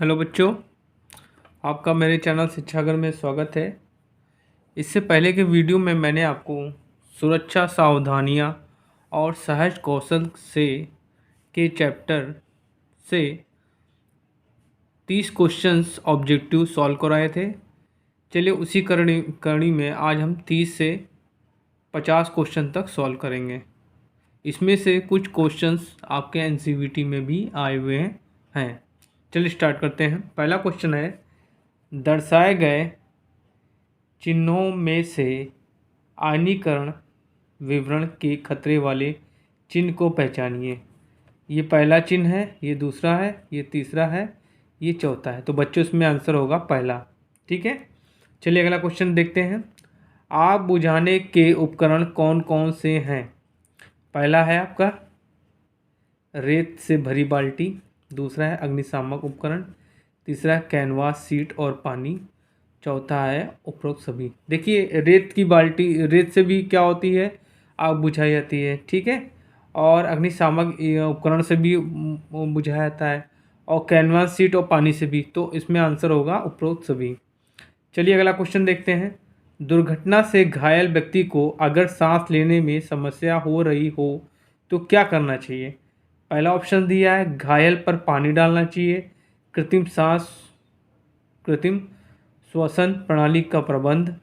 Hello बच्चों, आपका मेरे चैनल शिक्षागर में स्वागत है। इससे पहले के वीडियो में मैंने आपको सुरक्षा सावधानियां और सहज कौशल से के चैप्टर से 30 क्वेश्चंस ऑब्जेक्टिव सॉल्व कराए थे। चलिए उसी करणी में आज हम 30 से 50 क्वेश्चन तक सॉल्व करेंगे। इसमें से कुछ क्वेश्चंस आपके एनसीईआरटी में भी आए हुए हैं। चलिए स्टार्ट करते हैं। पहला क्वेश्चन है, दर्शाए गए चिन्हों में से आयनीकरण विवरण के खतरे वाले चिन्ह को पहचानिए। ये पहला चिन्ह है, ये दूसरा है, ये तीसरा है, ये चौथा है। तो बच्चों इसमें आंसर होगा पहला। ठीक है, चलिए अगला क्वेश्चन देखते हैं। आग बुझाने के उपकरण कौन कौन से हैं? पहला है आपका रेत से भरी बाल्टी, दूसरा है अग्निशामक उपकरण, तीसरा है कैनवास, सीट और पानी, चौथा है उपरोक्त सभी। देखिए रेत की बाल्टी, रेत से भी क्या होती है, आग बुझाई जाती है। ठीक है, और अग्निशामक उपकरण से भी बुझाया जाता है, और कैनवास, सीट और पानी से भी। तो इसमें आंसर होगा उपरोक्त सभी। चलिए अगला क्वेश्चन देखते हैं। दुर्घटना से घायल व्यक्ति को अगर सांस लेने में समस्या हो रही हो तो क्या करना चाहिए? पहला ऑप्शन दिया है, घायल पर पानी डालना चाहिए, कृत्रिम श्वसन प्रणाली का प्रबंध,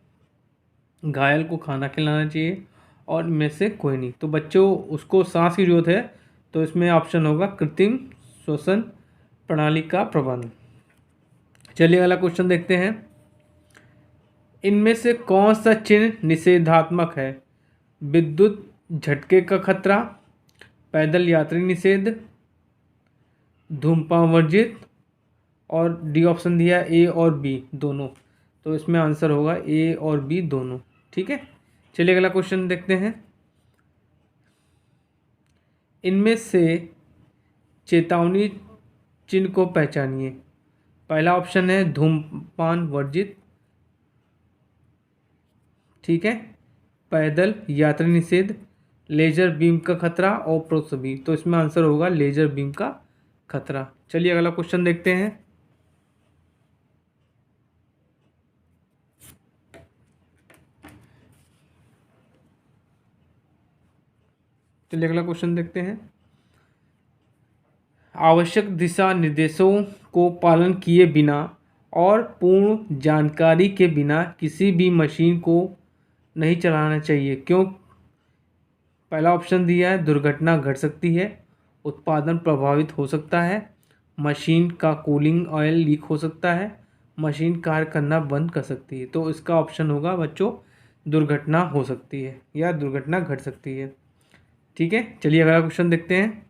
घायल को खाना खिलाना चाहिए, और इनमें से कोई नहीं। तो बच्चों उसको सांस की जरूरत है, तो इसमें ऑप्शन होगा कृत्रिम श्वसन प्रणाली का प्रबंध। चलिए अगला क्वेश्चन देखते हैं। इनमें से कौन सा चिन्ह निषेधात्मक है? विद्युत झटके का खतरा, पैदल यात्री निषेध, धूम्रपान वर्जित, और डी ऑप्शन दिया ए और बी दोनों। तो इसमें आंसर होगा ए और बी दोनों। ठीक है, चलिए अगला क्वेश्चन देखते हैं। इनमें से चेतावनी चिन्ह को पहचानिए। पहला ऑप्शन है धूम्रपान वर्जित, ठीक है, पैदल यात्री निषेध, लेजर बीम का खतरा और उपरोक्त सभी। तो इसमें आंसर होगा लेजर बीम का खतरा। चलिए अगला क्वेश्चन देखते हैं। चलिए अगला क्वेश्चन देखते हैं। आवश्यक दिशा निर्देशों को पालन किए बिना और पूर्ण जानकारी के बिना किसी भी मशीन को नहीं चलाना चाहिए। क्यों? पहला ऑप्शन दिया है, दुर्घटना घट सकती है, उत्पादन प्रभावित हो सकता है, मशीन का कूलिंग ऑयल लीक हो सकता है, मशीन कार्य करना बंद कर सकती है। तो इसका ऑप्शन होगा बच्चों दुर्घटना हो सकती है या दुर्घटना घट सकती है। ठीक है, चलिए अगला क्वेश्चन देखते हैं।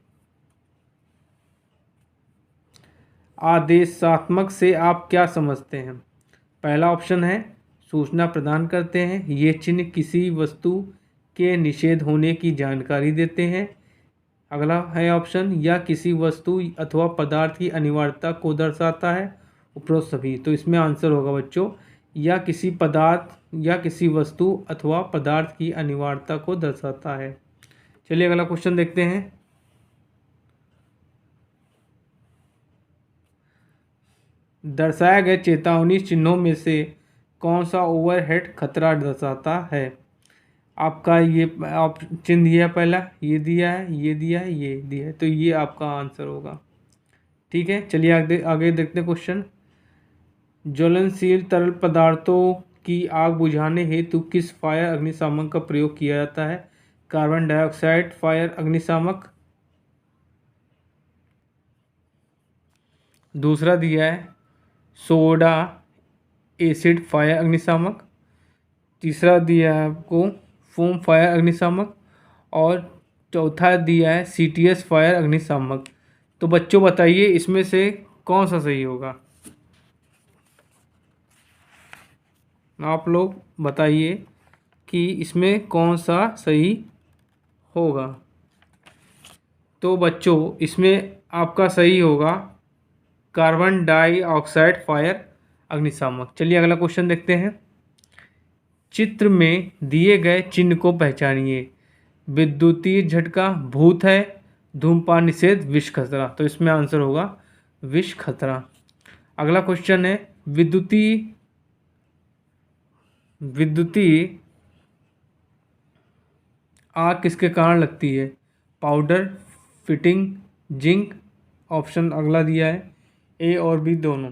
आदेशात्मक से आप क्या समझते हैं? पहला ऑप्शन है सूचना प्रदान करते हैं, ये चिन्ह किसी वस्तु के निषेध होने की जानकारी देते हैं। अगला है ऑप्शन या किसी वस्तु अथवा पदार्थ की अनिवार्यता को दर्शाता है, उपरोक्त सभी। तो इसमें आंसर होगा बच्चों या किसी पदार्थ या किसी वस्तु अथवा पदार्थ की अनिवार्यता को दर्शाता है। चलिए अगला क्वेश्चन देखते हैं। दर्शाए गए चेतावनी चिन्हों में से कौन सा ओवरहेड खतरा दर्शाता है? आपका ये आप चिन्ह दिया, पहला ये दिया है, ये दिया है, ये दिया है। तो ये आपका आंसर होगा। ठीक है, चलिए आगे देखते हैं क्वेश्चन। ज्वलनशील तरल पदार्थों की आग बुझाने हेतु किस फायर अग्निशामक का प्रयोग किया जाता है? कार्बन डाइऑक्साइड फायर अग्निशामक, दूसरा दिया है सोडा एसिड फायर अग्निशामक, तीसरा दिया है आपको फोम फायर अग्निशामक, और चौथा दिया है सीटीएस फायर अग्निशामक। तो बच्चों बताइए इसमें से कौन सा सही होगा? आप लोग बताइए कि इसमें कौन सा सही होगा। तो बच्चों इसमें आपका सही होगा कार्बन डाइऑक्साइड फायर अग्निशामक। चलिए अगला क्वेश्चन देखते हैं। चित्र में दिए गए चिन्ह को पहचानिए। विद्युतीय झटका, भूत है, धूम्रपान निषेध, विष खतरा। तो इसमें आंसर होगा विष खतरा। अगला क्वेश्चन है विद्युतीय आग किसके कारण लगती है? Powder, fitting, zinc. ऑप्शन अगला दिया है ए और बी दोनों,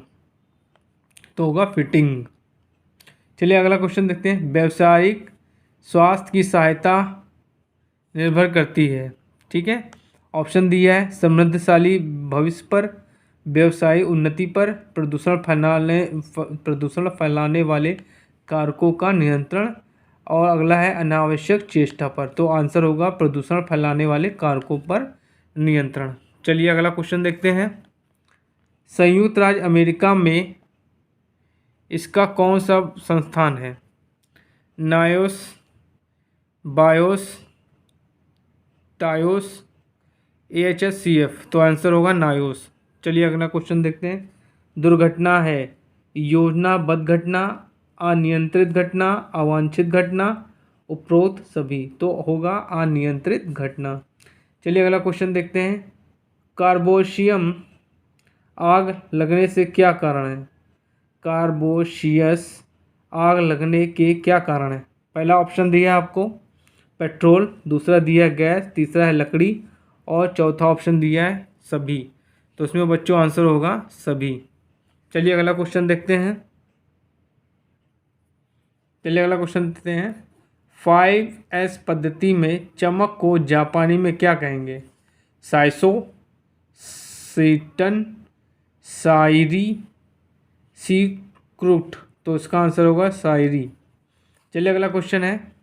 तो होगा फिटिंग। चलिए अगला क्वेश्चन देखते हैं। व्यावसायिक स्वास्थ्य की सहायता निर्भर करती है, ठीक है। ऑप्शन दिया है समृद्धशाली भविष्य पर, व्यवसायिक उन्नति पर, प्रदूषण फैलाने वाले कारकों का नियंत्रण, और अगला है अनावश्यक चेष्टा पर। तो आंसर होगा प्रदूषण फैलाने वाले कारकों पर नियंत्रण। चलिए अगला क्वेश्चन देखते हैं। संयुक्त राज्य अमेरिका में इसका कौन सा संस्थान है? नायोस, बायोस, टायोस, AHSCF। तो आंसर होगा नायोस। चलिए अगला क्वेश्चन देखते हैं। दुर्घटना है योजनाबद्ध घटना, अनियंत्रित घटना, अवांछित घटना, उपरोक्त सभी। तो होगा अनियंत्रित घटना। चलिए अगला क्वेश्चन देखते हैं। कार्बोशियम आग लगने से क्या कारण है? कार्बोशियस आग लगने के क्या कारण है? पहला ऑप्शन दिया है आपको पेट्रोल, दूसरा दिया है गैस, तीसरा है लकड़ी, और चौथा ऑप्शन दिया है सभी। तो इसमें बच्चों आंसर होगा सभी। चलिए अगला क्वेश्चन देखते हैं। 5S पद्धति में चमक को जापानी में क्या कहेंगे? साइसो, सीटन, साइरी, सीक्रूट। तो इसका आंसर होगा साइरी। चलिए अगला क्वेश्चन है।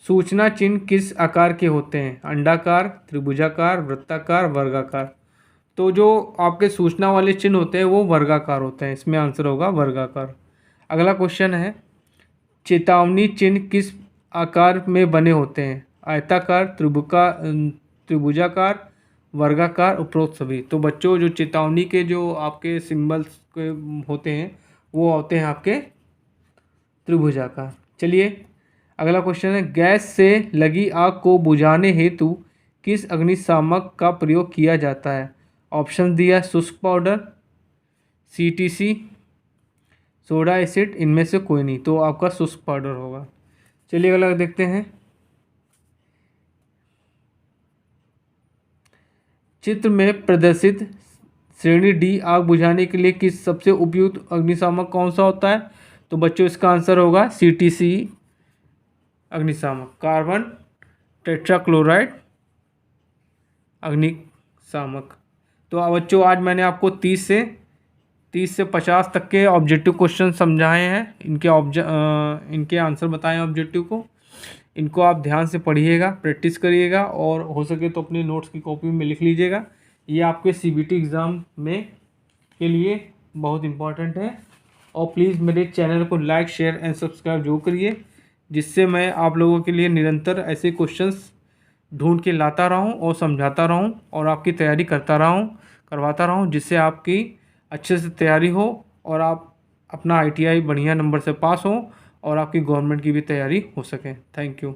सूचना चिन्ह किस आकार के होते हैं? अंडाकार, त्रिभुजाकार, वृत्ताकार, वर्गाकार। तो जो आपके सूचना वाले चिन्ह होते हैं वो वर्गाकार होते हैं। इसमें आंसर होगा वर्गाकार। अगला क्वेश्चन है। चेतावनी चिन्ह किस आकार में बने होते हैं? आयताकार, त्रिभुजाकार, वर्गाकार, उपरोक्त सभी। तो बच्चों जो चेतावनी के जो आपके सिंबल्स के होते हैं वो होते हैं आपके त्रिभुजाकार। चलिए अगला क्वेश्चन है। गैस से लगी आग को बुझाने हेतु किस अग्निशामक का प्रयोग किया जाता है? ऑप्शन दिया शुष्क पाउडर, CTC, सोडा एसिड, इनमें से कोई नहीं। तो आपका शुष्क पाउडर होगा। चलिए अगला देखते हैं। चित्र में प्रदर्शित श्रेणी डी आग बुझाने के लिए किस सबसे उपयुक्त अग्निशामक कौन सा होता है? तो बच्चों इसका आंसर होगा CTC अग्निशामक, कार्बन टेट्राक्लोराइड अग्निशामक। तो बच्चों आज मैंने आपको 30 से 50 तक के ऑब्जेक्टिव क्वेश्चन समझाए हैं। इनके आंसर बताए हैं ऑब्जेक्टिव को। इनको आप ध्यान से पढ़िएगा, प्रैक्टिस करिएगा, और हो सके तो अपने नोट्स की कॉपी में लिख लीजिएगा। ये आपके CBT एग्ज़ाम में के लिए बहुत इम्पॉर्टेंट है। और प्लीज़ मेरे चैनल को लाइक, शेयर एंड सब्सक्राइब जरूर करिए, जिससे मैं आप लोगों के लिए निरंतर ऐसे क्वेश्चंस ढूंढ के लाता रहूं और समझाता रहूं और आपकी तैयारी करवाता रहूं, जिससे आपकी अच्छे से तैयारी हो और आप अपना ITI बढ़िया नंबर से पास हो और आपकी गवर्नमेंट की भी तैयारी हो सके। Thank you.